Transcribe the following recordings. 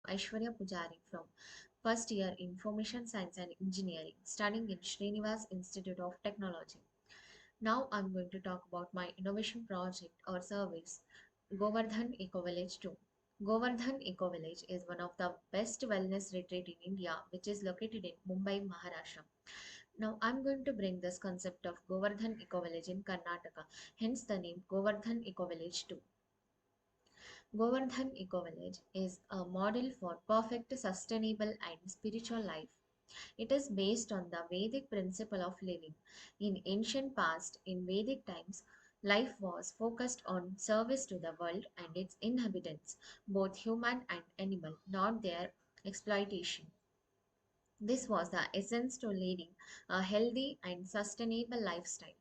Aishwarya from first year Information Science and Engineering, studying in Srinivas Institute of Technology. Now I'm going to talk about my innovation project or service, Govardhan Eco Village 2. Govardhan Eco Village is one of the best wellness retreat in India, which is located in Mumbai, Maharashtra. Now I'm going to bring this concept of Govardhan Eco Village in Karnataka, hence the name Govardhan Eco Village 2. Govardhan Eco Village is a model for perfect, sustainable, and spiritual life. It is based on the Vedic principle of living. In ancient past, in Vedic times, life was focused on service to the world and its inhabitants, both human and animal, not their exploitation. This was the essence to leading a healthy and sustainable lifestyle.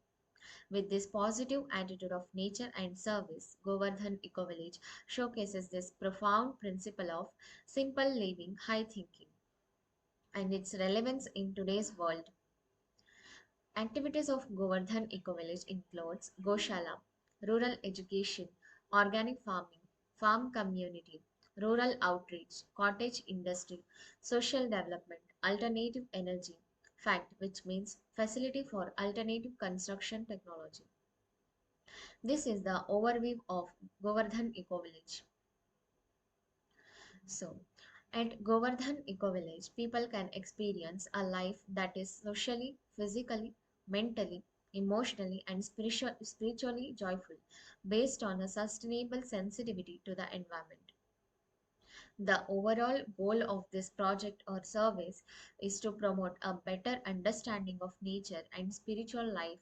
With this positive attitude of nature and service, Govardhan Eco Village showcases this profound principle of simple living, high thinking, and its relevance in today's world. Activities of Govardhan Eco Village includes Goshala, rural education, organic farming, farm community, rural outreach, cottage industry, social development, alternative energy, FACT, which means Facility for Alternative Construction Technology. This is the overview of Govardhan Eco Village. So, at Govardhan Eco Village, people can experience a life that is socially, physically, mentally, emotionally, and spiritually joyful based on a sustainable sensitivity to the environment. The overall goal of this project or service is to promote a better understanding of nature and spiritual life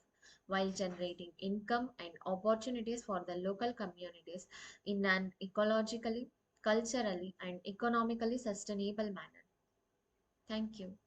while generating income and opportunities for the local communities in an ecologically, culturally, and economically sustainable manner. Thank you.